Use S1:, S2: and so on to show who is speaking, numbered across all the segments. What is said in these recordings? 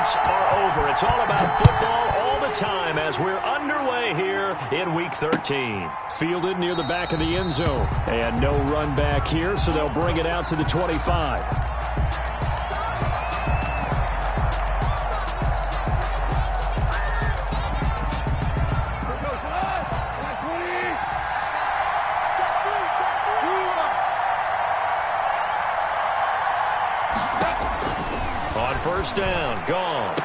S1: debates are over. It's all about football all the time as we're underway here in Week 13. Fielded near the back of the end zone. And no run back here, so they'll bring it out to the 25. First down, gone.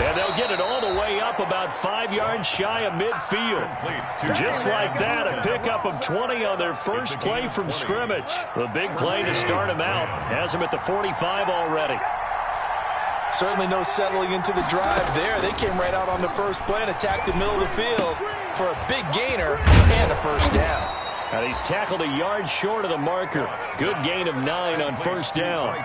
S1: And they'll get it all the way up about 5 yards shy of midfield. Just like that, a pickup of 20 on their first play from scrimmage. The big play to start them out has them at the 45 already.
S2: Certainly no settling into the drive there. They came right out on the first play and attacked the middle of the field for a big gainer and a first down.
S1: And he's tackled a yard short of the marker. Good gain of 9 on first down.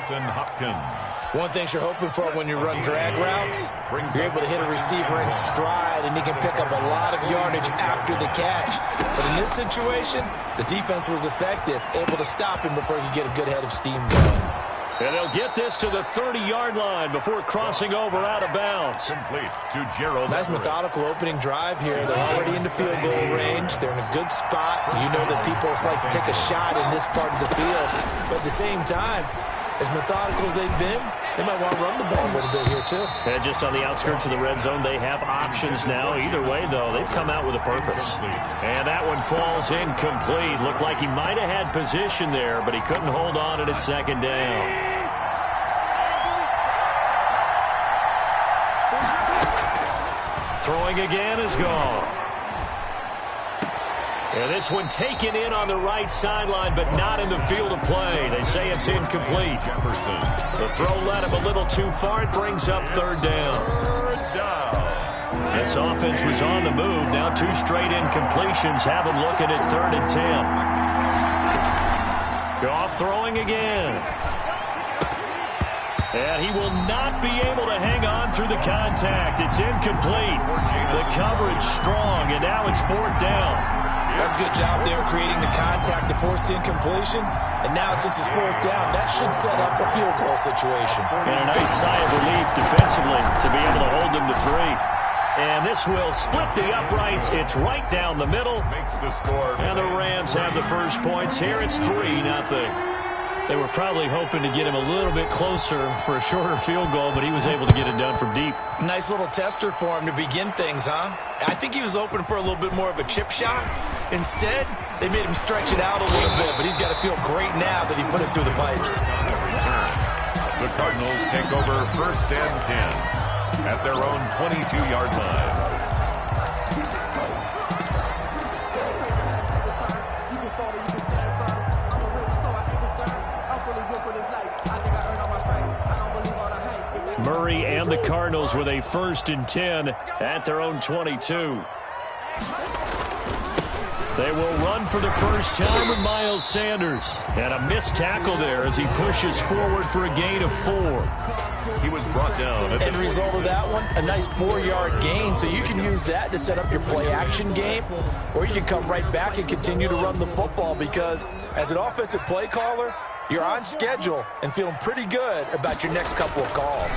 S3: One thing you're hoping for when you run drag routes, you're able to hit a receiver in stride, and he can pick up a lot of yardage after the catch. But in this situation, the defense was effective, able to stop him before he could get a good head of steam going.
S1: And they'll get this to the 30-yard line before crossing over out of bounds.
S4: Complete to Gerald.
S3: Nice methodical opening drive here. They're already in the field goal range. They're in a good spot. You know that people like to take a shot in this part of the field. But at the same time, as methodical as they've been, they might want to run the ball a little bit here, too.
S1: And just on the outskirts of the red zone, they have options now. Either way, though, they've come out with a purpose. And that one falls incomplete. Looked like he might have had position there, but he couldn't hold on at second down. Throwing again is gone. And this one taken in on the right sideline, but not in the field of play. They say it's incomplete. The throw led him a little too far. It brings up third down. This offense was on the move. Now 2 straight incompletions have them looking at 3rd and 10. Goff throwing again. And he will not be able to hang on through the contact. It's incomplete. The coverage strong, and now it's 4th down.
S3: That's a good job there creating the contact to force the incompletion. And now since it's 4th down, that should set up a field goal situation.
S1: And a nice sigh of relief defensively to be able to hold them to 3. And this will split the uprights. It's right down the middle.
S4: Makes the score.
S1: And the Rams have the first points here. It's 3-0. They were probably hoping to get him a little bit closer for a shorter field goal, but he was able to get it done from deep.
S2: Nice little tester for him to begin things, huh? I think he was hoping for a little bit more of a chip shot. Instead, they made him stretch it out a little bit, but he's got to feel great now that he put it through the pipes.
S4: The Cardinals take over 1st and 10 at their own 22-yard line.
S1: Murray and the Cardinals with a 1st and 10 at their own 22. They will run for the first time with Miles Sanders. And a missed tackle there as he pushes forward for a gain of 4.
S4: He was brought down.
S2: End result of that one, a nice 4-yard gain. So you can use that to set up your play-action game, or you can come right back and continue to run the football because as an offensive play caller, you're on schedule and feeling pretty good about your next couple of calls.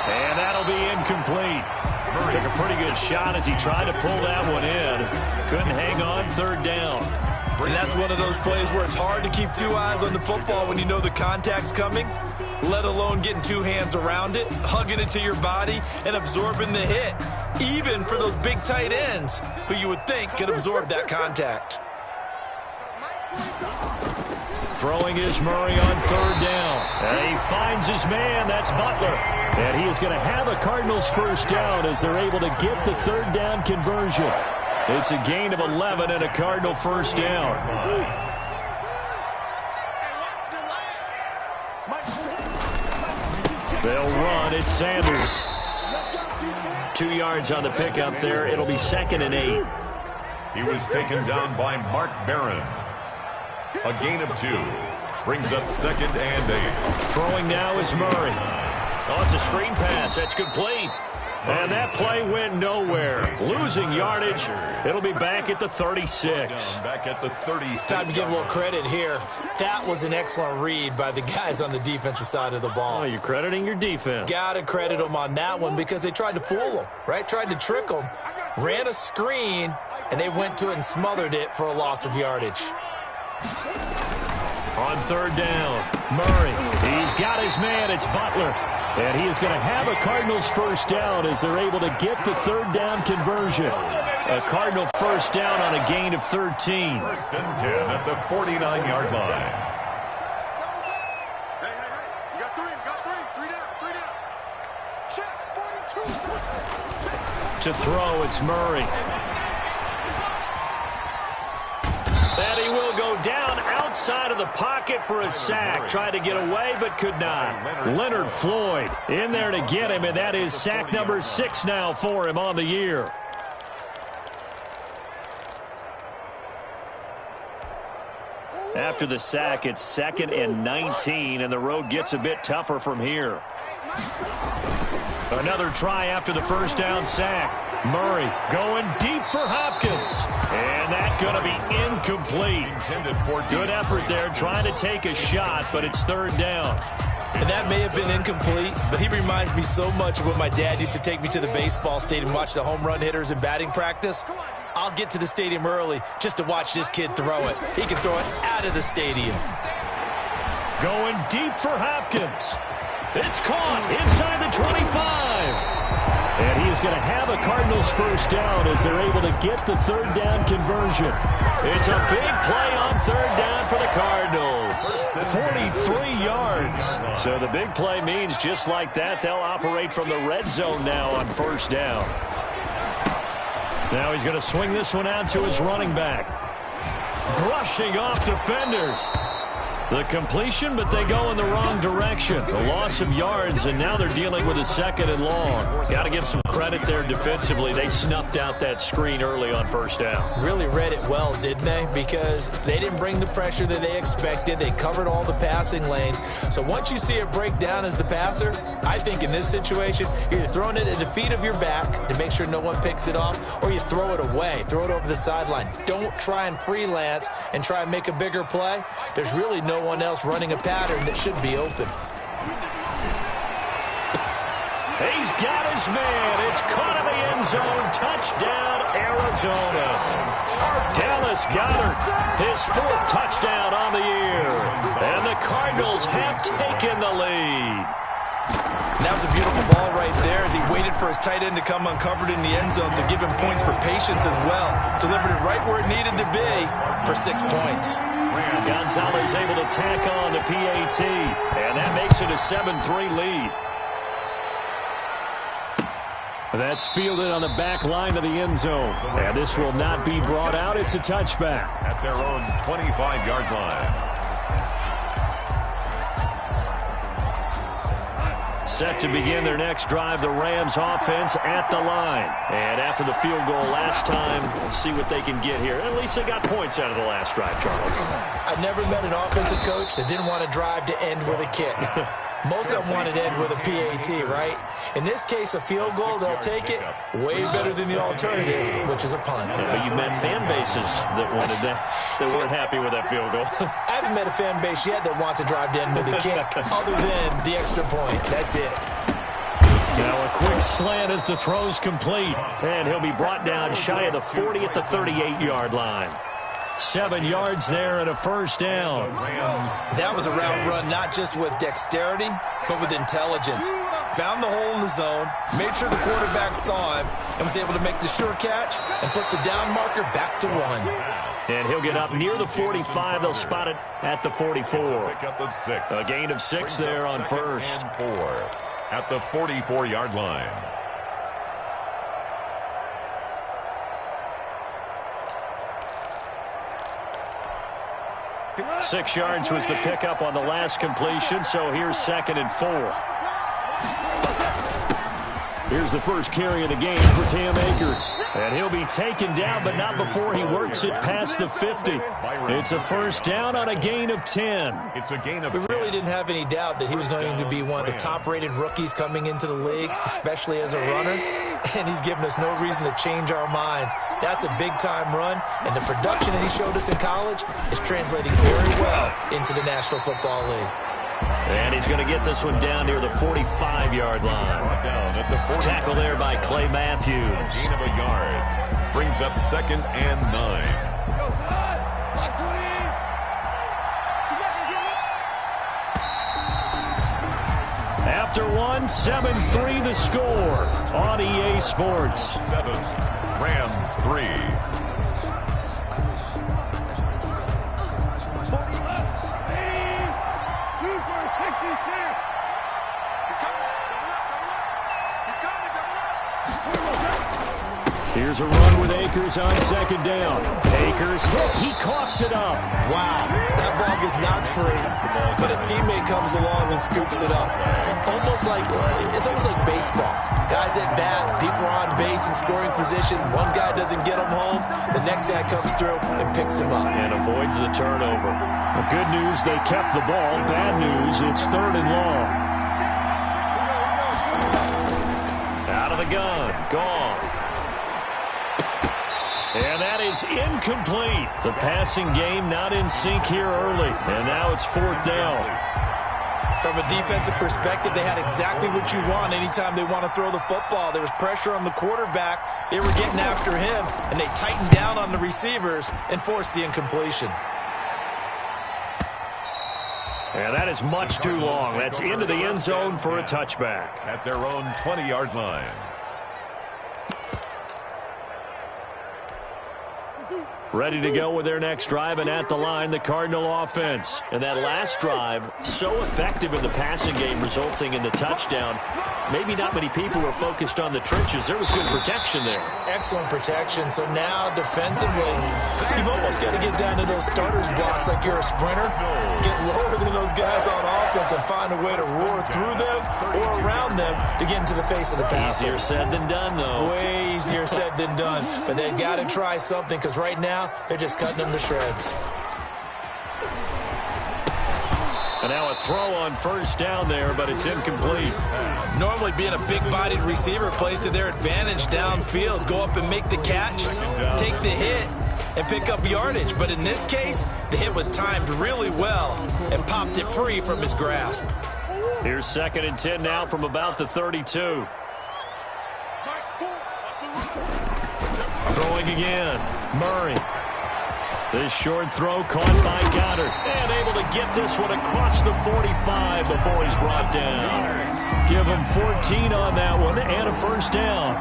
S1: And that'll be incomplete. Took a pretty good shot as he tried to pull that one in. Couldn't hang on, 3rd down.
S2: And that's one of those plays where it's hard to keep 2 eyes on the football when you know the contact's coming, let alone getting 2 hands around it, hugging it to your body, and absorbing the hit, even for those big tight ends who you would think could absorb that contact.
S1: Throwing is Murray on 3rd down. And he finds his man. That's Butler. And he is going to have a Cardinals first down as they're able to get the 3rd down conversion. It's a gain of 11 and a Cardinal first down. They'll run. It's Sanders. 2 yards on the pickup there. It'll be 2nd and 8.
S4: He was taken down by Mark Barron. A gain of 2. Brings up 2nd and 8.
S1: Throwing now is Murray. Oh, it's a screen pass. That's complete. And that play went nowhere. Losing yardage. It'll be back at the 36.
S4: Back at the 36.
S3: Time to give a little credit here. That was an excellent read by the guys on the defensive side of the ball.
S1: Oh, you're crediting your defense.
S3: Got to credit them on that one because they tried to fool them, right? Tried to trick them. Ran a screen, and they went to it and smothered it for a loss of yardage.
S1: On third down, Murray. He's got his man. It's Butler. And he is going to have a Cardinals first down as they're able to get the third down conversion. A Cardinal first down on a gain of 13.
S4: First and 10 at the 49-yard line.
S5: You got three down. Check, 42.
S1: To throw, it's Murray. And he will go down outside of the pocket for a sack. Tried to get away, but could not. Leonard Floyd in there to get him, and that is sack number 6 now for him on the year. After the sack, it's 2nd and 19, and the road gets a bit tougher from here. Another try after the first down sack. Murray going deep for Hopkins. And that's going to be incomplete. Good effort there trying to take a shot, but it's third down.
S3: And that may have been incomplete, but he reminds me so much of when my dad used to take me to the baseball stadium and watch the home run hitters in batting practice. I'll get to the stadium early just to watch this kid throw it. He can throw it out of the stadium.
S1: Going deep for Hopkins. It's caught inside the 25. And he is going to have a Cardinals first down as they're able to get the third down conversion. It's a big play on third down for the Cardinals. 43 yards. So the big play means just like that, they'll operate from the red zone now on first down. Now he's going to swing this one out to his running back. Brushing off defenders. The completion, but they go in the wrong direction. The loss of yards, and now they're dealing with a 2nd and long. Got to give some credit there defensively. They snuffed out that screen early on first down.
S3: Really read it well, didn't they? Because they didn't bring the pressure that they expected. They covered all the passing lanes. So once you see it break down as the passer, I think in this situation, you're either throwing it at the feet of your back to make sure no one picks it off, or you throw it away. Throw it over the sideline. Don't try and freelance and try and make a bigger play. There's really no one else running a pattern that should be open.
S1: He's got his man. It's caught in the end zone. Touchdown, Arizona. Dallas Goedert, his 4th touchdown on the year. And the Cardinals have taken the lead.
S2: That was a beautiful ball right there as he waited for his tight end to come uncovered in the end zone, so give him points for patience as well. Delivered it right where it needed to be for 6 points.
S1: Gonzalez able to tack on the PAT, and that makes it a 7-3 lead. That's fielded on the back line of the end zone, and this will not be brought out. It's a touchback.
S4: At their own 25-yard line.
S1: Set to begin their next drive, the Rams offense at the line. And after the field goal last time, we'll see what they can get here. At least they got points out of the last drive, Charles.
S3: I never met an offensive coach that didn't want to drive to end with a kick. Most of them wanted to end with a PAT, right? In this case, a field goal, they'll take it way better than the alternative, which is a punt.
S1: Yeah, but you met fan bases that wanted that, that weren't happy with that field goal.
S3: I haven't met a fan base yet that wants to drive to end with a kick, other than the extra point. That's it.
S1: Now a quick slant as the throw's complete. And he'll be brought down shy of the 40 at the 38-yard line. 7 yards there and a first down.
S2: That was a route run not just with dexterity, but with intelligence. Found the hole in the zone, made sure the quarterback saw him, and was able to make the sure catch and flip the down marker back to 1.
S1: And he'll get up near the 45. They'll spot it at the 44. A gain of 6 there on first.
S4: And 4 at the 44-yard line.
S1: Six yards was the pickup on the last completion, so here's 2nd and 4. Here's the first carry of the game for Cam Akers. And he'll be taken down, but not before he works it past the 50. It's a first down on a gain of 10.
S4: It's a gain of
S3: We
S4: 10.
S3: really didn't have any doubt that he was going to be one of the top-rated rookies coming into the league, especially as a runner. And he's given us no reason to change our minds. That's a big-time run, and the production that he showed us in college is translating very well into the National Football League.
S1: And he's going to get this one down near the 45-yard line.
S4: Down at the 40.
S1: Tackle there by Clay Matthews.
S4: Gain of a yard. Brings up 2nd and 9.
S1: After one, 7-3 the score on EA Sports.
S4: 7. Rams 3.
S1: Here's a run with Akers on 2nd down. Akers hit. He coughs it up.
S3: Wow, that ball gets knocked free, but a teammate comes along and scoops it up. It's almost like baseball. Guys at bat, people are on base in scoring position. One guy doesn't get him home. The next guy comes through and picks him up.
S1: And avoids the turnover. Well, good news, they kept the ball. Bad news, it's 3rd and long. Out of the gun. Gone. And that is incomplete. The passing game not in sync here early. And now it's 4th down.
S3: From a defensive perspective, they had exactly what you want anytime they want to throw the football. There was pressure on the quarterback. They were getting after him, and they tightened down on the receivers and forced the incompletion.
S1: And that is much too long. That's into the end zone for a touchback.
S4: At their own 20-yard line.
S1: Ready to go with their next drive, and at the line, the Cardinal offense. And that last drive, so effective in the passing game, resulting in the touchdown. Maybe not many people were focused on the trenches. There was good protection there.
S3: Excellent protection. So now, defensively, you've almost got to get down to those starters blocks like you're a sprinter. Get lower than those guys on offense and find a way to roar through them or around them to get into the face of the passer.
S1: Easier said than done, though.
S3: Way easier said than done. But they've got to try something, because right now, they're just cutting them to shreds.
S1: And now a throw on 1st down there, but it's incomplete.
S3: Normally being a big-bodied receiver plays to their advantage downfield. Go up and make the catch, take the hit, and pick up yardage. But in this case, the hit was timed really well and popped it free from his grasp.
S1: Here's 2nd and 10 now from about the 32. Throwing again. Murray. This short throw caught by Goddard. And able to get this one across the 45 before he's brought down. Give him 14 on that one and a 1st down.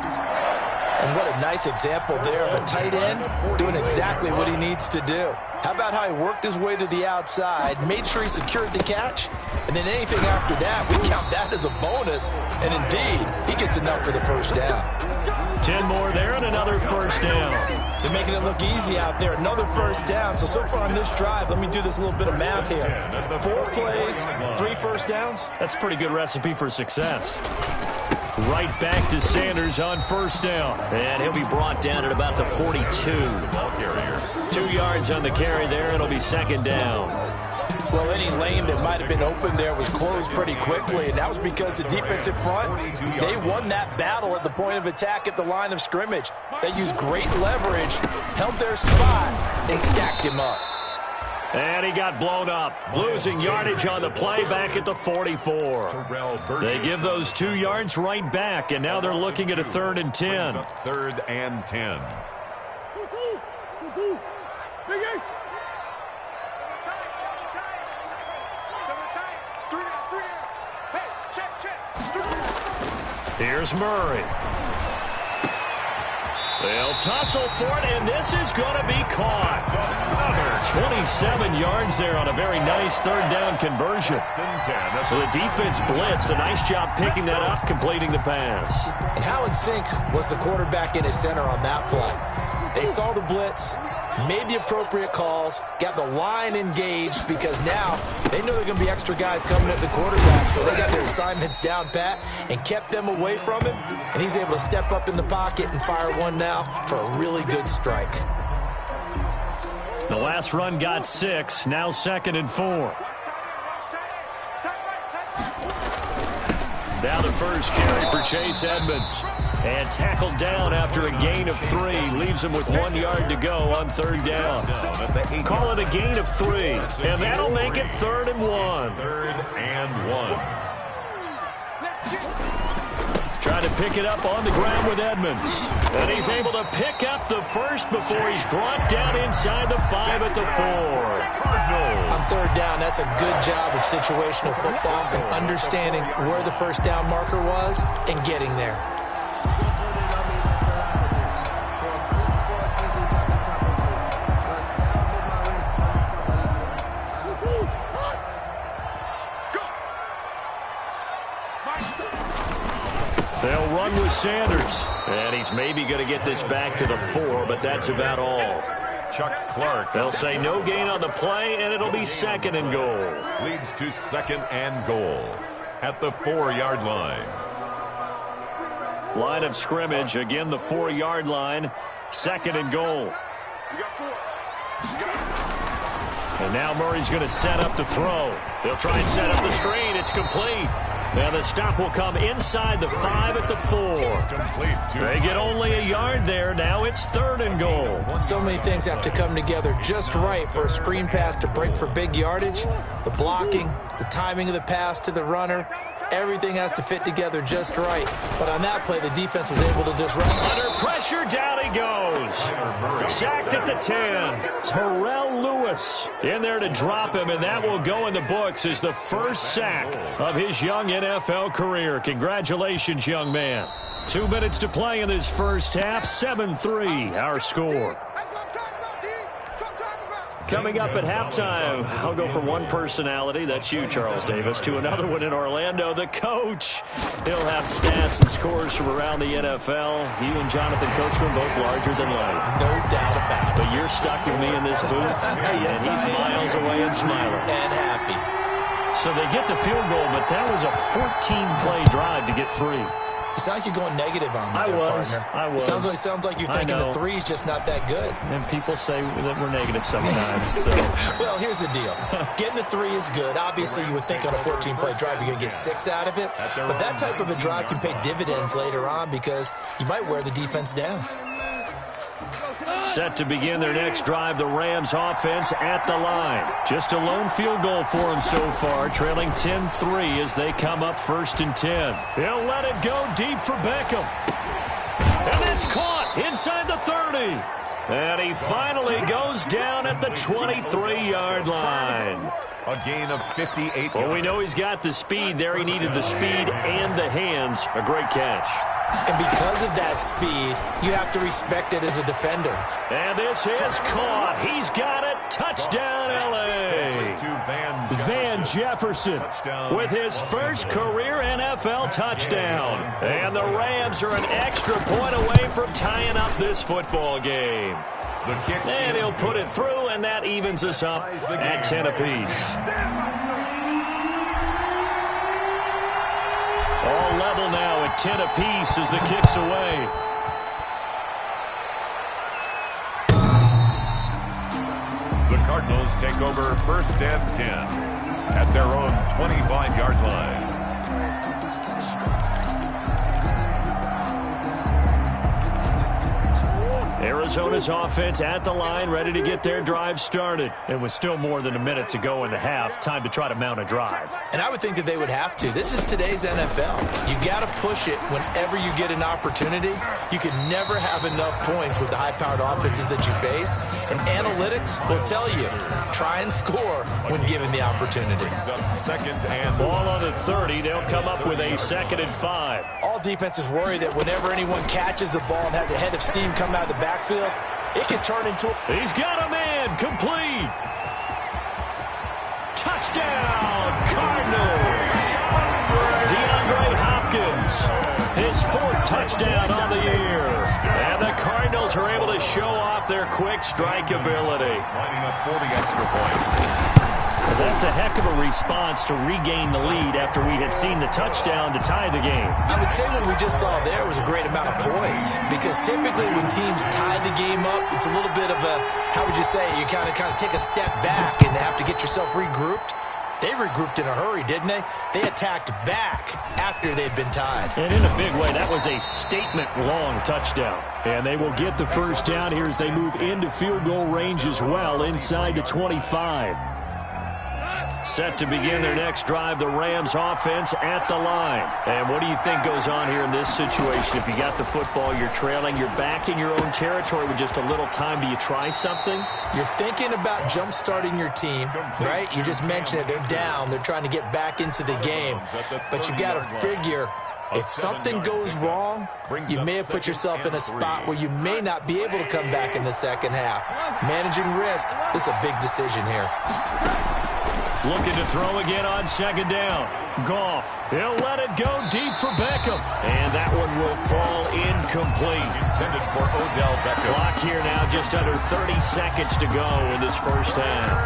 S3: And what a nice example there of a tight end doing exactly what he needs to do. How about how he worked his way to the outside, made sure he secured the catch, and then anything after that, we count that as a bonus. And indeed, he gets enough for the 1st down.
S1: 10 more there and another 1st down.
S3: They're making it look easy out there. Another 1st down. So far on this drive, let me do this little bit of math here. 4 plays, 3 1st downs.
S1: That's a pretty good recipe for success. Right back to Sanders on 1st down. And he'll be brought down at about the 42. 2 yards on the carry there. It'll be 2nd down.
S3: Well, any lane that might have been open there was closed pretty quickly, and that was because the defensive front, they won that battle at the point of attack at the line of scrimmage. They used great leverage, held their spot, and stacked him up.
S1: And he got blown up, losing yardage on the play back at the 44. They give those 2 yards right back, and now they're looking at a 3rd and 10.
S4: 3rd and 10.
S1: Here's Murray. They'll tussle for it, and this is going to be caught. 27 yards there on a very nice 3rd down conversion. So the defense blitzed. A nice job picking that up, completing the pass.
S3: And how in sync was the quarterback in his center on that play? They saw the blitz, made the appropriate calls, got the line engaged because now they know there are going to be extra guys coming at the quarterback, so they got their assignments down pat and kept them away from him, and he's able to step up in the pocket and fire one now for a really good strike.
S1: The last run got 6, now 2nd and 4. Now the first carry for Chase Edmonds. And tackled down after a gain of 3. Leaves him with 1 yard to go on 3rd down. Call it a gain of 3. And that'll make it 3rd and 1.
S4: 3rd and 1.
S1: Trying to pick it up on the ground with Edmonds. And he's able to pick up the first before he's brought down inside the 5 at the 4.
S3: On 3rd down, that's a good job of situational football and understanding where the first down marker was and getting there.
S1: They'll run with Sanders. And he's maybe going to get this back to the 4, but that's about all.
S4: Chuck Clark.
S1: They'll say no gain on the play, and it'll be 2nd and goal.
S4: Leads to 2nd and goal at the 4-yard line.
S1: Line of scrimmage, again the 4-yard line, 2nd and goal. And now Murray's going to set up the throw. He'll try and set up the screen. It's complete. And the stop will come inside the 5 at the 4. They get only a yard there. Now it's 3rd and goal.
S3: So many things have to come together just right for a screen pass to break for big yardage. The blocking, the timing of the pass to the runner, everything has to fit together just right. But on that play, the defense was able to just run.
S1: Under pressure, down he goes. Sacked at the 10. Terrell Lewis in there to drop him, and that will go in the books as the first sack of his young NFL career. Congratulations, young man. 2 minutes to play in this first half. 7-3, our score. Coming up at halftime, I'll go from one personality, that's you, Charles Davis, to another one in Orlando, the coach. He'll have stats and scores from around the NFL. You and Jonathan Coachman both larger than life.
S3: No doubt about it.
S1: But you're stuck with me in this booth,
S3: Yes,
S1: and he's miles away and smiling.
S3: And happy.
S1: So they get the field goal, but that was a 14-play drive to get 3.
S3: You sound like you're going negative on me, partner.
S1: I was.
S3: Sounds like you're thinking the 3's just not that good.
S1: And people say that we're negative sometimes. So.
S3: Well, here's the deal. Getting the 3 is good. Obviously, you would think on a 14-play drive you're going to get 6 out of it. But that type of a drive can pay dividends later on because you might wear the defense down.
S1: Set to begin their next drive, the Rams offense at the line. Just a lone field goal for them so far, trailing 10-3 as they come up 1st and 10. He'll let it go deep for Beckham. And it's caught inside the 30. And he finally goes down at the 23-yard line.
S4: A gain of 58.
S1: Well, we know he's got the speed there. He needed the speed and the hands. A great catch.
S3: And because of that speed, you have to respect it as a defender.
S1: And this is caught. He's got it. Touchdown, L.A. Van Jefferson with his first career NFL touchdown. And the Rams are an extra point away from tying up this football game. And he'll put it through, and that evens us up at 10 apiece. All level now at 10 apiece as the kick's away.
S4: The Cardinals take over 1st and 10 at their own 25-yard line.
S1: Arizona's offense at the line, ready to get their drive started. And with still more than a minute to go in the half, time to try to mount a drive.
S3: And I would think that they would have to. This is today's NFL. You got to push it whenever you get an opportunity. You can never have enough points with the high-powered offenses that you face. And analytics will tell you, try and score when given the opportunity.
S4: 2nd and
S1: Ball on the 30. They'll come up with a 2nd and 5.
S3: All defenses worry that whenever anyone catches the ball and has a head of steam come out of the backfield, it can turn into
S1: He's got a man. Complete. Touchdown, Cardinals. DeAndre Hopkins, his 4th touchdown on the year. And the Cardinals Cardinals are able to show off their quick strike ability.
S4: Lining up for the extra point.
S1: That's a heck of a response to regain the lead after we had seen the touchdown to tie the game.
S3: I would say what we just saw there was a great amount of poise, because typically when teams tie the game up, it's a little bit of a, how would you say, you kind of take a step back and have to get yourself regrouped. They regrouped in a hurry, didn't they? They attacked back after they'd been tied.
S1: And in a big way, that was a statement-long touchdown. And they will get the first down here as they move into field goal range as well, inside the 25. Set to begin their next drive, the Rams offense at the line. And what do you think goes on here in this situation? If you got the football, you're trailing, you're back in your own territory with just a little time. Do you try something?
S3: You're thinking about jump-starting your team, right? You just mentioned it. They're down. They're trying to get back into the game. But you got to figure, if something goes wrong, you may have put yourself in a spot where you may not be able to come back in the second half. Managing risk, this is a big decision here.
S1: Looking to throw again on second down. Goff, he'll let it go deep for Beckham. And that one will fall incomplete.
S4: Intended for Odell Beckham.
S1: Clock here now, just under 30 seconds to go in this first half.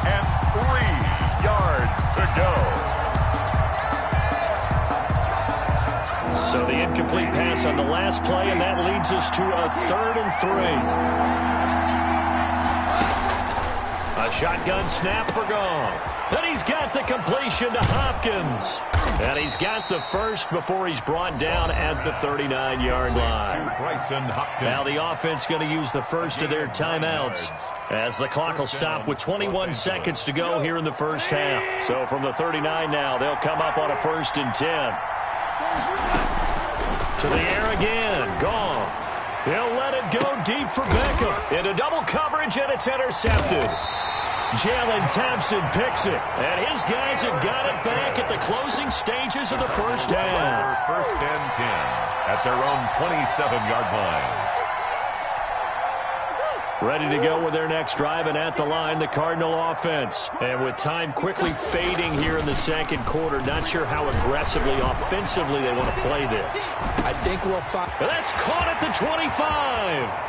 S4: And 3 yards to go.
S1: So the incomplete pass on the last play, and that leads us to a 3rd and 3. A shotgun snap for Goff. And he's got the completion to Hopkins. And he's got the first before he's brought down at the 39-yard line. Now the offense going to use the first of their timeouts as the clock will stop with 21 seconds to go here in the first half. So from the 39 now, they'll come up on a 1st and 10. To the air again. Goff. He'll let it go deep for Beckham. Into double coverage, and it's intercepted. Jalen Thompson picks it, and his guys have got it back at the closing stages of the first half.
S4: 1st and 10 at their own 27-yard line.
S1: Ready to go with their next drive, and at the line, the Cardinal offense. And with time quickly fading here in the second quarter, not sure how aggressively, offensively they want to play this.
S3: I think we'll find...
S1: That's caught at the 25.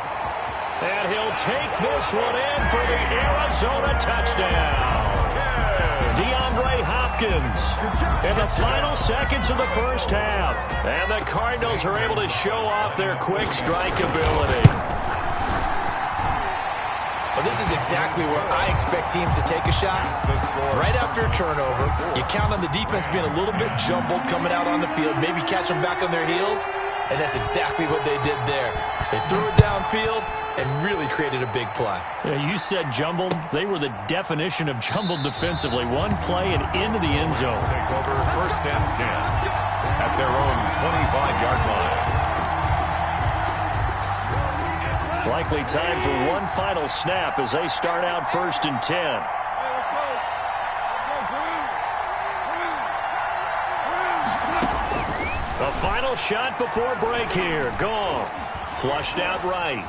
S1: And he'll take this one in for the Arizona touchdown. DeAndre Hopkins in the final seconds of the first half. And the Cardinals are able to show off their quick strike ability.
S3: Well, this is exactly where I expect teams to take a shot. Right after a turnover, you count on the defense being a little bit jumbled coming out on the field, maybe catch them back on their heels, and that's exactly what they did there. They threw it downfield and really created a big play.
S1: Yeah, you said jumbled. They were the definition of jumbled defensively. One play and into the end zone.
S4: Take over 1st and 10 at their own 25-yard line.
S1: Likely time for one final snap as they start out 1st and 10. The final shot before break here. Goff flushed out right.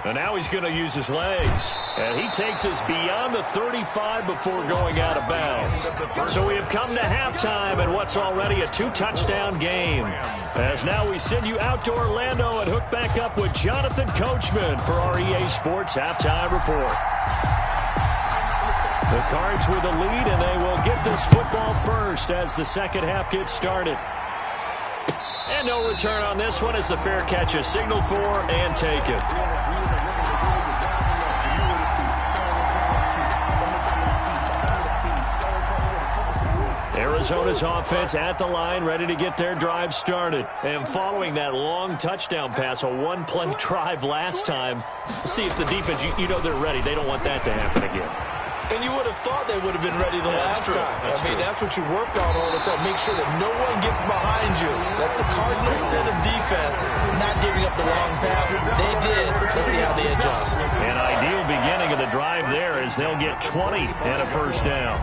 S1: And now he's going to use his legs. And he takes us beyond the 35 before going out of bounds. So we have come to halftime in what's already a 2-touchdown game. As now we send you out to Orlando and hook back up with Jonathan Coachman for our EA Sports Halftime Report. The Cards with the lead, and they will get this football first as the second half gets started. And no return on this one as the fair catch is signaled for and taken. Arizona's offense at the line, ready to get their drive started. And following that long touchdown pass, a one-play drive last time, see if the defense, you know they're ready. They don't want that to happen again.
S3: And you would have thought they would have been ready the last time. That's what you work on all the time. Make sure that no one gets behind you. That's the cardinal sin of defense, not giving up the long pass. They did. Let's see how they adjust.
S1: An ideal beginning of the drive there as they'll get 20 and a first down.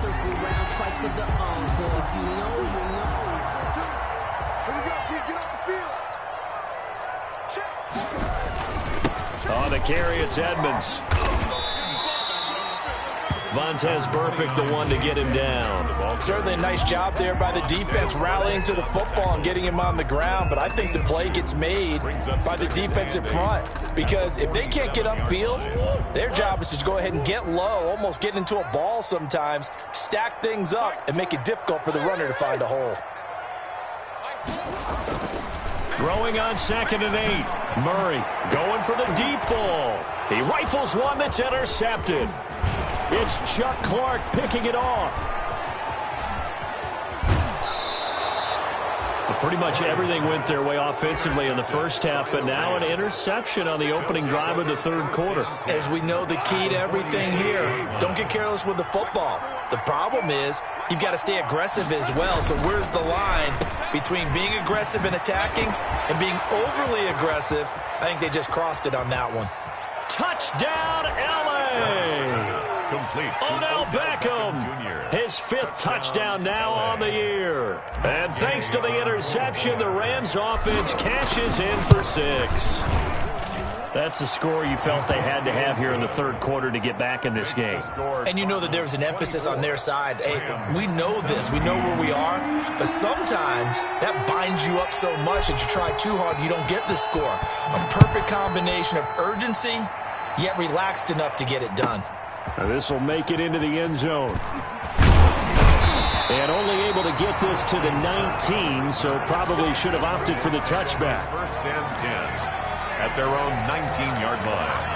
S1: On the carry, it's Edmonds. Vontez Burfict, the one to get him down.
S3: Certainly a nice job there by the defense rallying to the football and getting him on the ground, but I think the play gets made by the defensive front because if they can't get upfield, their job is to go ahead and get low, almost get into a ball sometimes, stack things up, and make it difficult for the runner to find a hole.
S1: Throwing on 2nd and 8. Murray going for the deep ball. He rifles one that's intercepted. It's Chuck Clark picking it off. Pretty much everything went their way offensively in the first half, but now an interception on the opening drive of the third quarter.
S3: As we know, the key to everything here, don't get careless with the football. The problem is you've got to stay aggressive as well. So where's the line between being aggressive and attacking and being overly aggressive? I think they just crossed it on that one.
S1: Touchdown, L.A.
S4: Complete.
S1: Odell Beckham, his 5th touchdown now on the year. And thanks to the interception, the Rams offense cashes in for 6. That's a score you felt they had to have here in the third quarter to get back in this game.
S3: And you know that there was an emphasis on their side. Hey, we know this. We know where we are. But sometimes that binds you up so much that you try too hard, you don't get the score. A perfect combination of urgency, yet relaxed enough to get it done.
S1: This will make it into the end zone. And only able to get this to the 19, so probably should have opted for the touchback.
S4: 1st and 10 at their own 19-yard line.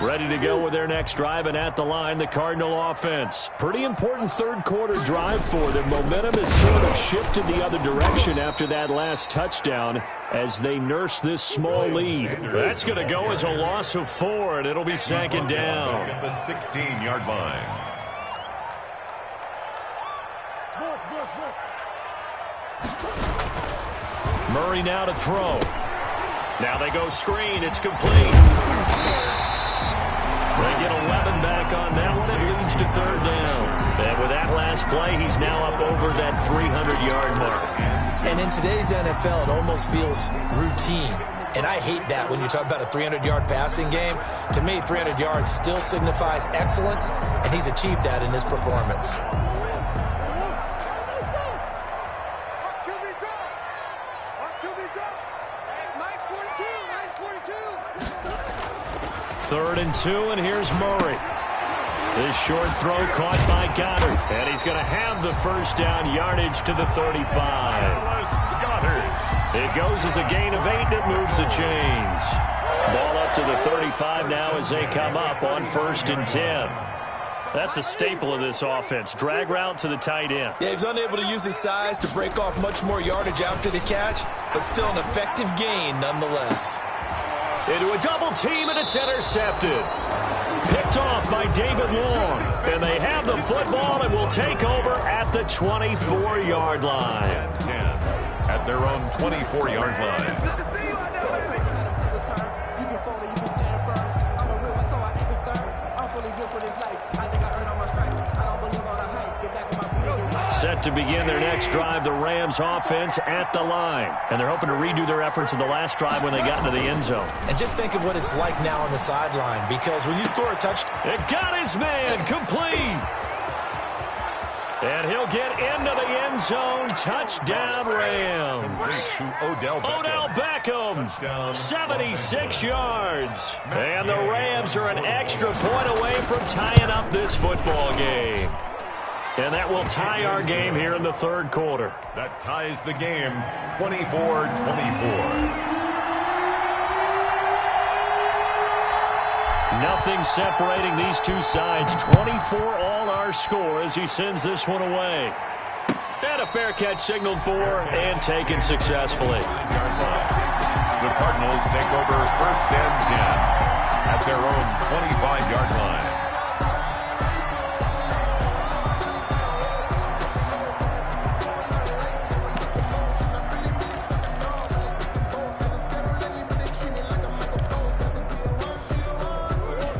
S1: Ready to go with their next drive, and at the line, the Cardinal offense. Pretty important third quarter drive for them. Momentum has sort of shifted the other direction after that last touchdown as they nurse this small lead. That's going to go as a loss of 4, and it'll be 2nd down.
S4: At the 16-yard line.
S1: Murray now to throw. Now they go screen. It's complete. They get 11 back on that one. It leads to 3rd down. And with that last play, he's now up over that 300-yard mark.
S3: And in today's NFL, it almost feels routine. And I hate that when you talk about a 300-yard passing game. To me, 300 yards still signifies excellence, and he's achieved that in this performance.
S1: Third and 2, and here's Murray. This short throw caught by Goddard. And he's going to have the 1st down, yardage to the 35. It goes as a gain of 8, and it moves the chains. Ball up to the 35 now as they come up on 1st and 10. That's a staple of this offense. Drag route to the tight end.
S3: Yeah, he's unable to use his size to break off much more yardage after the catch, but still an effective gain nonetheless.
S1: Into a double team, and it's intercepted. Picked off by David Long. And they have the football and will take over at the 24-yard line.
S4: 10 at their own 24-yard line.
S1: Set to begin their next drive, the Rams offense at the line. And they're hoping to redo their efforts in the last drive when they got into the end zone.
S3: And just think of what it's like now on the sideline, because when you score a touchdown...
S1: It got his man complete. And he'll get into the end zone. Touchdown, Rams.
S4: Odell
S1: Beckham, 76 yards. And the Rams are an extra point away from tying up this football game. And that will tie our game here in the third quarter.
S4: That ties the game, 24-24.
S1: Nothing separating these two sides. 24 all our score as he sends this one away. And a fair catch signaled for and taken successfully.
S4: The Cardinals take over 1st and 10 at their own 25-yard line.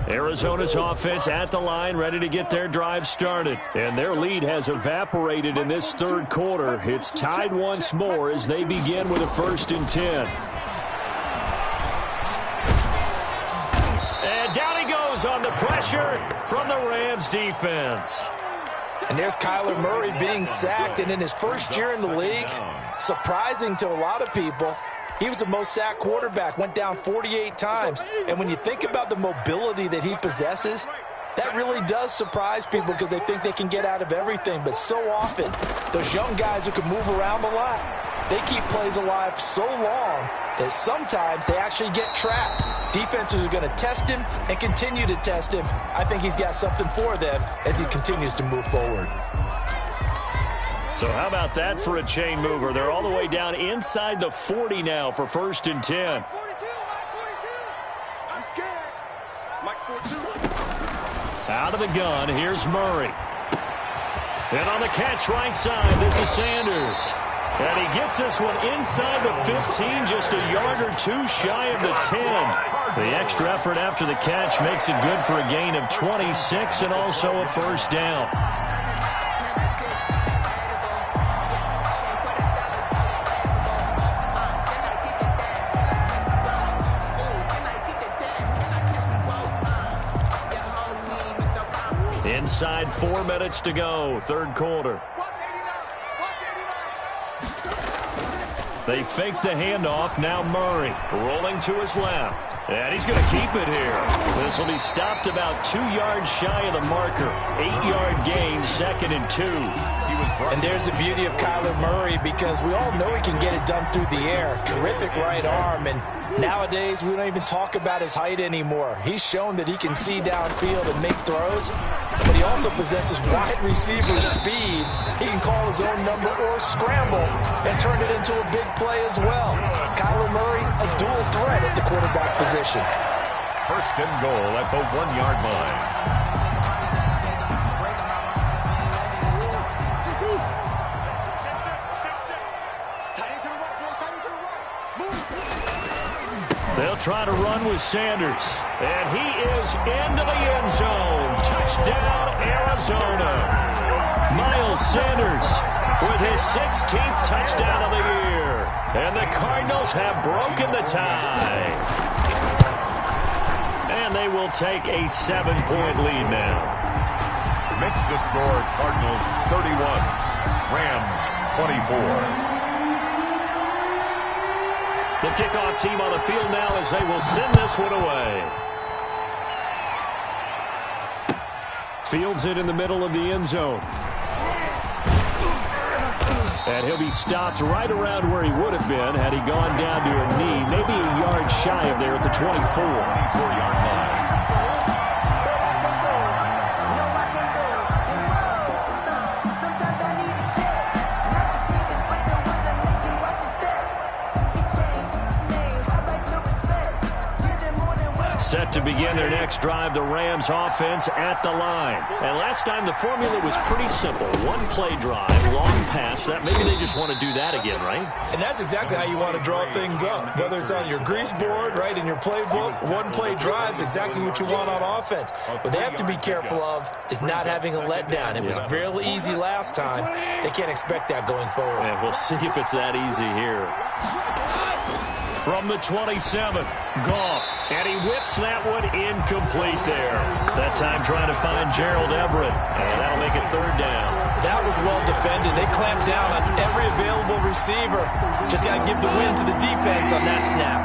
S1: Arizona's offense at the line, ready to get their drive started. And their lead has evaporated in this third quarter. It's tied once more as they begin with a 1st and 10. And goes on the pressure from the Rams defense.
S3: And there's Kyler Murray being sacked, and in his first year in the league, surprising to a lot of people, he was the most sacked quarterback, went down 48 times. And when you think about the mobility that he possesses, that really does surprise people because they think they can get out of everything. But so often, those young guys who can move around a lot, they keep plays alive so long that sometimes they actually get trapped. Defenses are going to test him and continue to test him. I think he's got something for them as he continues to move forward.
S1: So how about that for a chain mover? They're all the way down inside the 40 now for 1st and 10.
S5: 42, I'm scared. Mike's 42.
S1: Out of the gun, here's Murray. And on the catch right side, this is Sanders. And he gets this one inside the 15, just a yard or two shy of the 10. The extra effort after the catch makes it good for a gain of 26 and also a 1st down. Inside 4 minutes to go, 3rd quarter. They fake the handoff. Now Murray rolling to his left. And he's going to keep it here. This will be stopped about 2 yards shy of the marker. 8-yard gain, 2nd and 2.
S3: And there's the beauty of Kyler Murray because we all know he can get it done through the air. Terrific right arm. And nowadays, we don't even talk about his height anymore. He's shown that he can see downfield and make throws. But he also possesses wide receiver speed. He can call his own number or scramble and turn it into a big play as well. Kyler Murray, a dual threat at the quarterback position.
S4: 1st and goal at the 1-yard line.
S1: They'll try to run with Sanders. And he is into the end zone. Touchdown, Arizona. Miles Sanders with his 16th touchdown of the year. And the Cardinals have broken the tie. And they will take a 7-point lead now.
S4: Makes the score Cardinals 31, Rams 24.
S1: The kickoff team on the field now as they will send this one away. Fields it in the middle of the end zone. And he'll be stopped right around where he would have been had he gone down to a knee, maybe a yard shy of there at the 24-yard line. Set to begin their next drive, the Rams offense at the line. And last time the formula was pretty simple. 1-play drive, long pass. That maybe they just want to do that again, right?
S3: And that's exactly how you want to draw things up. Whether it's on your grease board, right, in your playbook, 1-play drive is exactly what you want on offense. What they have to be careful of is not having a letdown. It was fairly easy last time. They can't expect that going forward.
S1: And we'll see if it's that easy here. From the 27, Goff, and he whips that one incomplete there. That time trying to find Gerald Everett, and that'll make it 3rd down.
S3: That was well defended. They clamped down on every available receiver. Just got to give the win to the defense on that snap.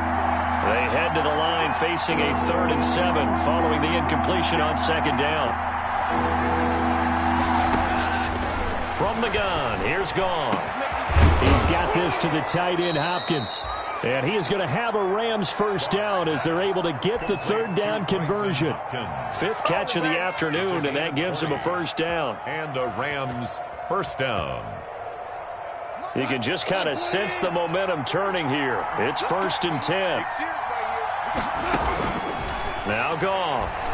S1: They head to the line facing a 3rd and 7 following the incompletion on 2nd down. From the gun, here's Goff. He's got this to the tight end, Hopkins. And he is going to have a Rams 1st down as they're able to get the 3rd down conversion. 5th catch of the afternoon, and that gives him a 1st down.
S4: And a Rams 1st down.
S1: You can just kind of sense the momentum turning here. It's 1st and 10. Now Goff.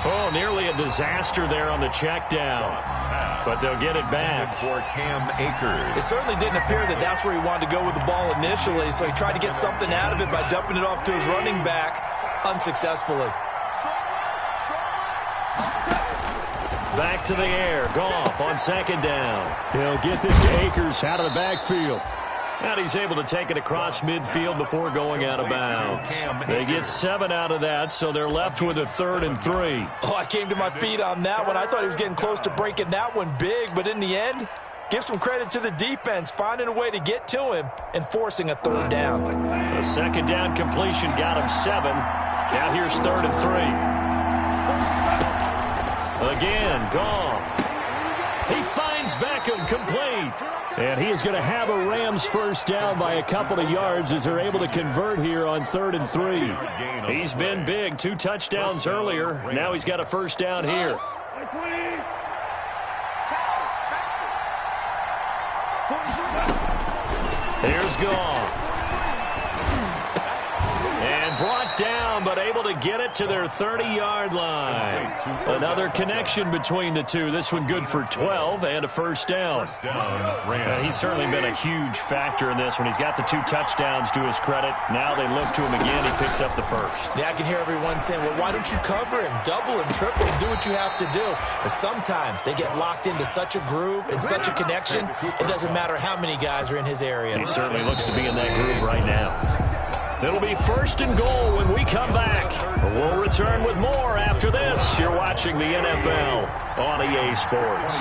S1: Oh, nearly a disaster there on the check down. But they'll get it back.
S4: For Cam Akers.
S3: It certainly didn't appear that that's where he wanted to go with the ball initially, so he tried to get something out of it by dumping it off to his running back unsuccessfully.
S1: Back to the air. Goff on 2nd down. He'll get this to Akers out of the backfield. And he's able to take it across midfield before going out of bounds. They get 7 out of that, so they're left with a 3rd and 3.
S3: Oh, I came to my feet on that one. I thought he was getting close to breaking that one big, but in the end, give some credit to the defense, finding a way to get to him and forcing a 3rd down.
S1: A 2nd down completion got him 7. Now here's 3rd and 3. Again, Goff. He finds Beckham complete. And he is going to have a Rams 1st down by a couple of yards as they're able to convert here on 3rd and 3. He's been big, 2 touchdowns earlier. Now he's got a 1st down here. Here's Goff. And brought down, but able to get it to their 30-yard line. Another connection between the two. This one good for 12 and a 1st down. He's certainly been a huge factor in this one. He's got the 2 touchdowns to his credit. Now they look to him again. He picks up the 1st.
S3: Yeah, I can hear everyone saying, well, why don't you cover him, double him, triple him, do what you have to do. But sometimes they get locked into such a groove and such a connection, it doesn't matter how many guys are in his area.
S1: He certainly looks to be in that groove right now. It'll be 1st and goal when we come back. We'll return with more after this. You're watching the NFL on EA Sports.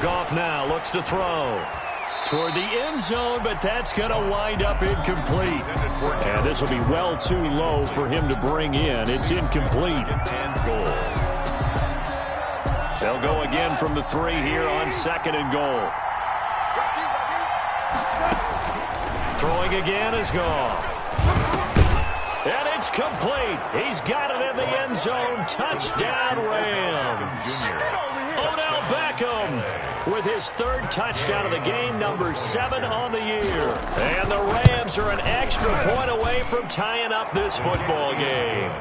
S1: Goff now looks to throw toward the end zone, but that's going to wind up incomplete. And this will be well too low for him to bring in. It's incomplete. They'll go again from the 3 here on 2nd and goal. Throwing again is Goff. And it's complete. He's got it in the end zone. Touchdown, Rams. Odell Beckham with his 3rd touchdown of the game, number 7 on the year. And the Rams are an extra point away from tying up this football game.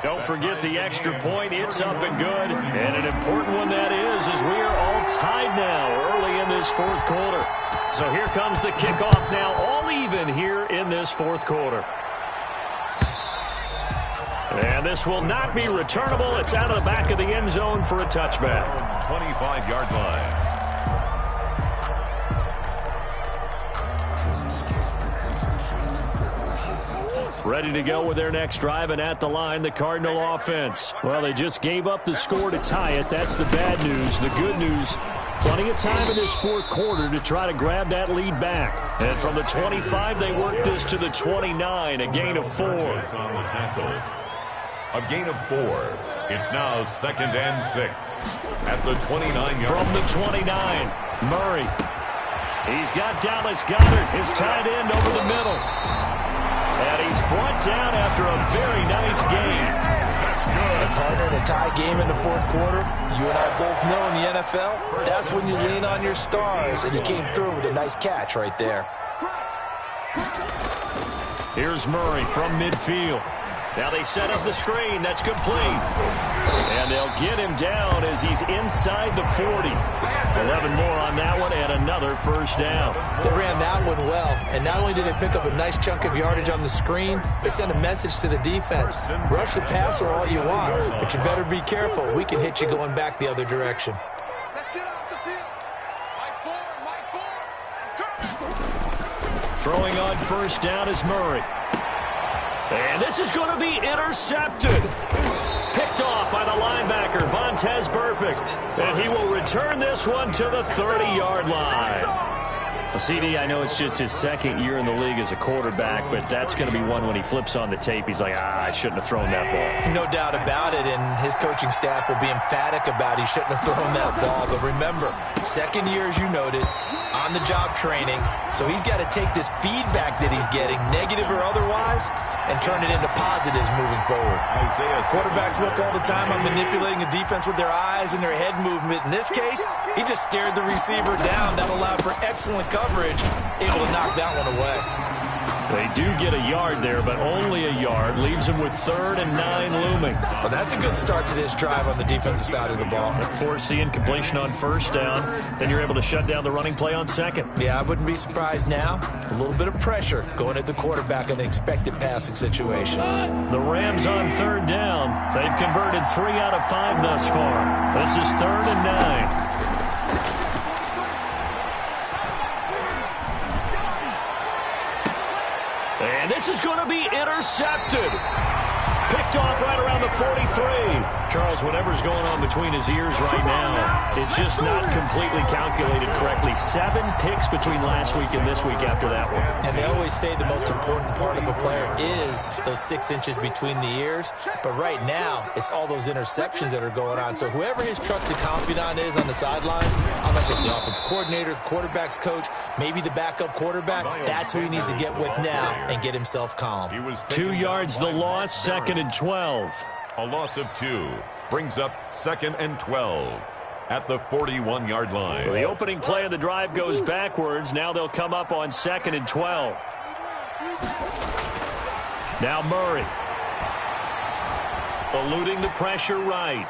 S1: Don't forget the extra point. It's up and good. And an important one that is, as we are all tied now early in this 4th quarter. So here comes the kickoff now, all even here in this 4th quarter. And this will not be returnable. It's out of the back of the end zone for a touchback.
S4: 25-yard line.
S1: Ready to go with their next drive, and at the line, the Cardinal offense. Well, they just gave up the score to tie it. That's the bad news. The good news, plenty of time in this 4th quarter to try to grab that lead back. And from the 25, they work this to the 29, a gain of 4.
S4: On the tackle. A gain of 4. It's now 2nd and 6 at the 29-yard.
S1: From the 29, Murray. He's got Dallas Goedert, his tight end, over the middle. And he's brought down after a very nice game.
S4: That's good.
S3: Partner, in a tie game in the 4th quarter, you and I both know in the NFL, that's when you lean on your stars, and he came through with a nice catch right there.
S1: Here's Murray from midfield. Now they set up the screen. That's complete. And they'll get him down as he's inside the 40. 11 more on that one and another 1st down.
S3: They ran that one well, and not only did they pick up a nice chunk of yardage on the screen, they sent a message to the defense. Rush the passer all you want, but you better be careful. We can hit you going back the other direction.
S5: Let's get off the field. Mike 4.
S1: Throwing on 1st down is Murray. And this is going to be intercepted. Picked off by the linebacker, Vontaze Burfict. And he will return this one to the 30-yard line. Well, CD, I know it's just his 2nd year in the league as a quarterback, but that's going to be one when he flips on the tape. He's like, I shouldn't have thrown that ball.
S3: No doubt about it, and his coaching staff will be emphatic about he shouldn't have thrown that ball. But remember, 2nd year, as you noted, on-the-job training. So he's got to take this feedback that he's getting, negative or otherwise, and turn it into positives moving forward. Quarterbacks work all the time on manipulating a defense with their eyes and their head movement. In this case, he just stared the receiver down. That allowed for excellent coverage, able to knock that one away.
S1: They do get a yard there, but only a yard. Leaves them with 3rd and 9 looming.
S3: Well, that's a good start to this drive on the defensive side of the ball.
S1: Force the incompletion on 1st down. Then you're able to shut down the running play on 2nd.
S3: Yeah, I wouldn't be surprised now. A little bit of pressure going at the quarterback in the expected passing situation.
S1: The Rams on 3rd down. They've converted 3 out of 5 thus far. This is 3rd and 9. to be intercepted. Picked off right around the 43. Charles, whatever's going on between his ears right now, it's just not completely calculated correctly. 7 picks between last week and this week after that one.
S3: And they always say the most important part of a player is those 6 inches between the ears. But right now, it's all those interceptions that are going on. So whoever his trusted confidant is on the sidelines, I don't know if it's the offense coordinator, the quarterback's coach, maybe the backup quarterback, that's who he needs to get with now and get himself calm.
S1: 2 yards the loss, 2nd and 12.
S4: A loss of 2 brings up 2nd and 12 at the 41-yard line.
S1: So the opening play of the drive goes backwards. Now they'll come up on 2nd and 12. Now Murray. Eluding the pressure right.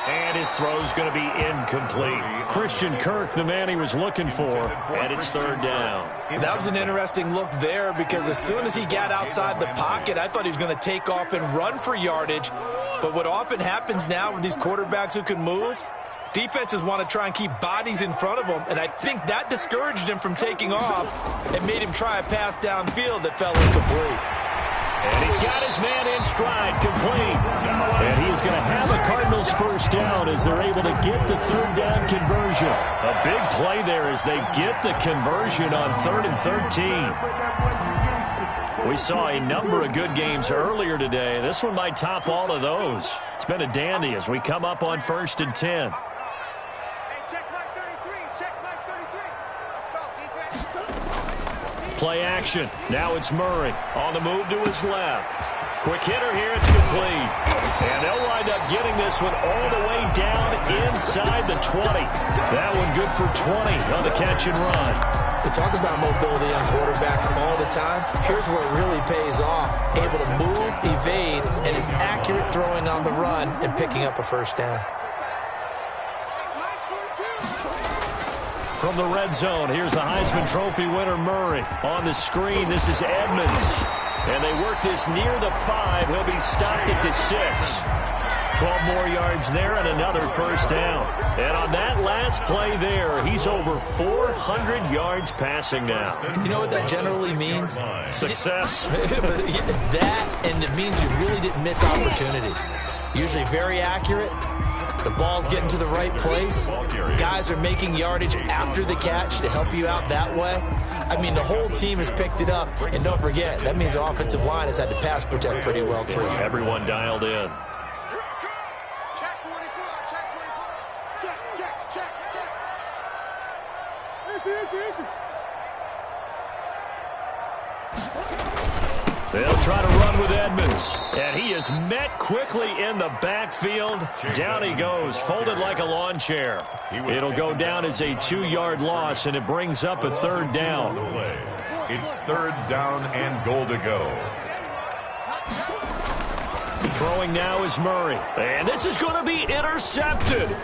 S1: And his throw's going to be incomplete. Christian Kirk, the man he was looking for, and it's 3rd down.
S3: That was an interesting look there because as soon as he got outside the pocket, I thought he was going to take off and run for yardage. But what often happens now with these quarterbacks who can move, defenses want to try and keep bodies in front of them, and I think that discouraged him from taking off and made him try a pass downfield that fell incomplete.
S1: And he's got his man in stride, complete. And he is going to have a Cardinals 1st down as they're able to get the 3rd down conversion. A big play there as they get the conversion on 3rd and 13. We saw a number of good games earlier today. This one might top all of those. It's been a dandy as we come up on 1st and 10. Play action. Now it's Murray on the move to his left. Quick hitter here. It's complete. And they'll wind up getting this one all the way down inside the 20. That one good for 20 on the catch and run.
S3: We talk about mobility on quarterbacks all the time. Here's where it really pays off. Able to move, evade, and is accurate throwing on the run and picking up a 1st down.
S1: From the red zone, here's the Heisman Trophy winner, Murray. On the screen, this is Edmonds. And they work this near the 5. He'll be stopped at the 6. 12 more yards there and another 1st down. And on that last play there, he's over 400 yards passing now.
S3: You know what that generally means?
S1: Success.
S3: That, and it means you really didn't miss opportunities. Usually very accurate. The ball's getting to the right place. Guys are making yardage after the catch to help you out that way. I mean, the whole team has picked it up. And don't forget, that means the offensive line has had to pass protect pretty well, too.
S1: Everyone dialed in.
S5: Check 24. Check 24. Check.
S1: They'll try to run with Edmonds. And he is met quickly in the backfield. Down he goes, folded like a lawn chair. It'll go down as a 2-yard loss, and it brings up a 3rd down.
S4: It's 3rd down and goal to go.
S1: Throwing now is Murray. And this is going to be intercepted.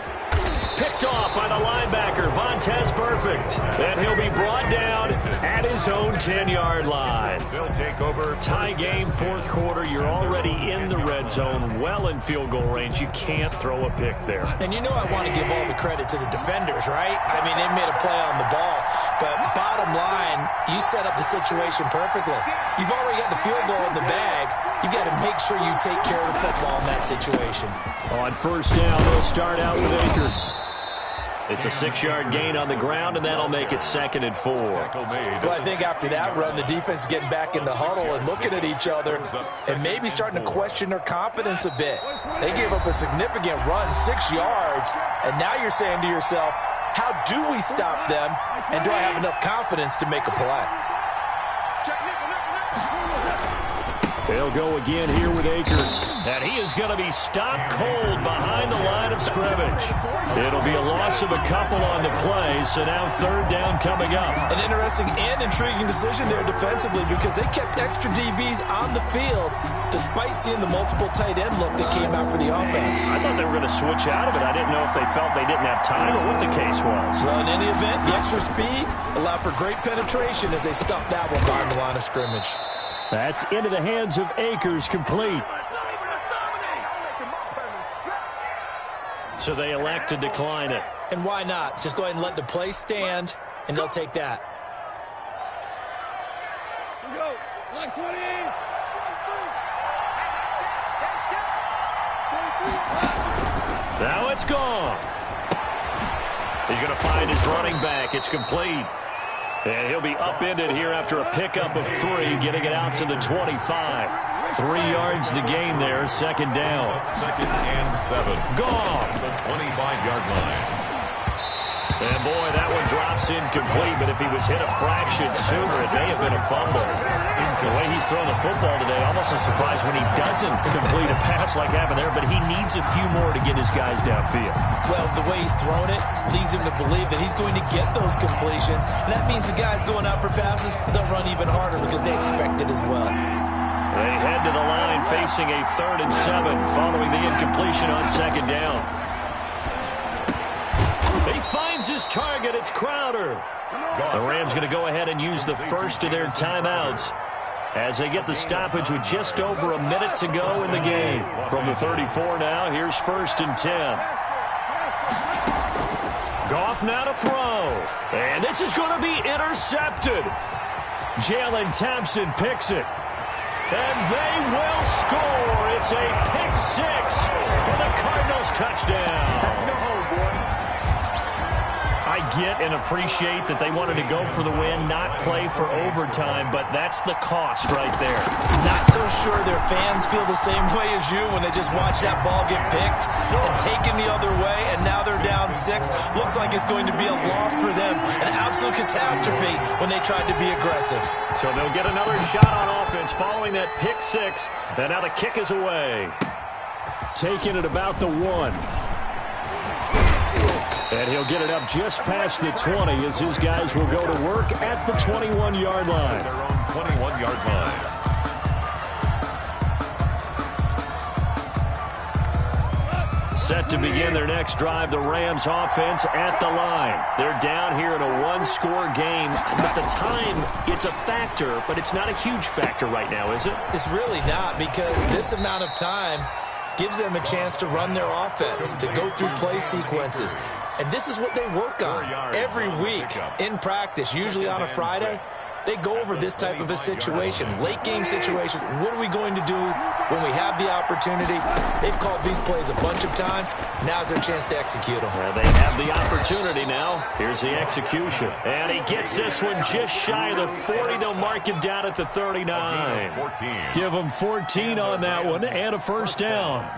S1: Picked off by the linebacker, Vontaze Burfict. And he'll be brought down at his own 10-yard line.
S4: They'll take over.
S1: Tie game, 4th quarter. You're already in the red zone, well in field goal range. You can't throw a pick there.
S3: And you know I want to give all the credit to the defenders, right? I mean, they made a play on the ball. But bottom line, you set up the situation perfectly. You've already got the field goal in the bag. You got to make sure you take care of the football in that situation.
S1: On 1st down, they'll start out with Akers. It's a 6-yard gain on the ground, and that'll make it 2nd and 4.
S3: Well, I think after that run, the defense is getting back in the huddle and looking at each other and maybe starting to question their confidence a bit. They gave up a significant run, 6 yards, and now you're saying to yourself, how do we stop them, and do I have enough confidence to make a play?
S1: They'll go again here with Akers. And he is going to be stopped cold behind the line of scrimmage. It'll be a loss of a couple on the play, so now 3rd down coming up.
S3: An interesting and intriguing decision there defensively because they kept extra DBs on the field despite seeing the multiple tight end look that came out for the offense.
S1: I thought they were going to switch out of it. I didn't know if they felt they didn't have time or what the case was.
S3: Well, in any event, the extra speed allowed for great penetration as they stuffed that one behind the line of scrimmage.
S1: That's into the hands of Akers, complete. So they elect to decline it.
S3: And why not? Just go ahead and let the play stand, and they'll take that.
S5: Like 20.
S1: Now it's gone. He's going to find his running back. It's complete. And he'll be upended here after a pickup of 3, getting it out to the 25. 3 yards the gain there, second down.
S4: Second and 7.
S1: Gone.
S4: The 25-yard line.
S1: And, boy, that one drops incomplete, but if he was hit a fraction sooner, it may have been a fumble. The way he's throwing the football today, almost a surprise when he doesn't complete a pass like happened there, but he needs a few more to get his guys downfield.
S3: Well, the way he's thrown it leads him to believe that he's going to get those completions, and that means the guys going out for passes, they'll run even harder because they expect it as well.
S1: They head to the line facing a 3rd and 7 following the incompletion on second down. He finds his target. It's Crowder. The Rams going to go ahead and use the first of their timeouts as they get the stoppage with just over a minute to go in the game. From the 34 now, here's 1st and 10. Goff now to throw. And this is going to be intercepted. Jalen Thompson picks it. And they will score. It's a pick 6 for the Cardinals touchdown. I get and appreciate that they wanted to go for the win, not play for overtime, but that's the cost right there.
S3: Not so sure their fans feel the same way as you when they just watch that ball get picked and taken the other way, and now they're down 6. Looks like it's going to be a loss for them, an absolute catastrophe when they tried to be aggressive.
S1: So they'll get another shot on offense following that pick 6, and now the kick is away. Taking it about the 1. And he'll get it up just past the 20 as his guys will go to work at the 21-yard line.
S4: Their own 21-yard line.
S1: Set to begin their next drive, the Rams offense at the line. They're down here in a 1-score game. But the time, it's a factor, but it's not a huge factor right now, is it?
S3: It's really not, because this amount of time gives them a chance to run their offense, to go through play sequences. And this is what they work on every week in practice, usually on a Friday. They go over this type of a situation, late-game situation. What are we going to do when we have the opportunity? They've called these plays a bunch of times. Now's their chance to execute them.
S1: Well, they have the opportunity now. Here's the execution. And he gets this one just shy of the 40. They'll mark him down at the 39.
S4: 14.
S1: Give him 14 on that one and a first down.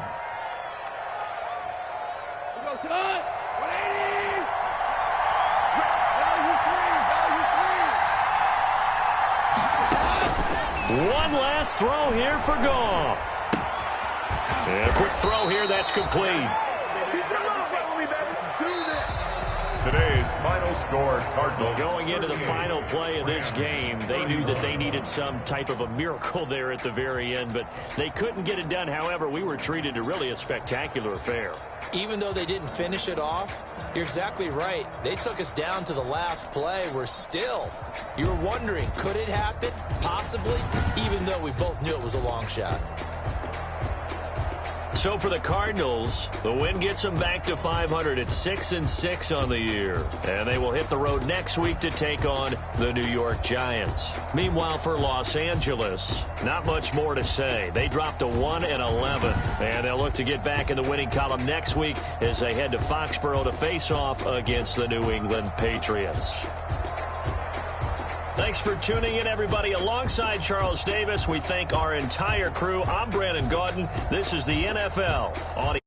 S1: One last throw here for Goff. And a quick throw here, that's complete.
S4: Today's final score, Cardinals.
S1: Going into the final play of this game, they knew that they needed some type of a miracle there at the very end, but they couldn't get it done. However, we were treated to really a spectacular affair.
S3: Even though they didn't finish it off, you're exactly right. They took us down to the last play. We're still, you were wondering, could it happen? Possibly, even though we both knew it was a long shot.
S1: So for the Cardinals, the win gets them back to 500 at 6-6 on the year. And they will hit the road next week to take on the New York Giants. Meanwhile, for Los Angeles, not much more to say. They dropped to 1-11, and they'll look to get back in the winning column next week as they head to Foxborough to face off against the New England Patriots. Thanks for tuning in, everybody. Alongside Charles Davis, we thank our entire crew. I'm Brandon Gaudin. This is the NFL Audio.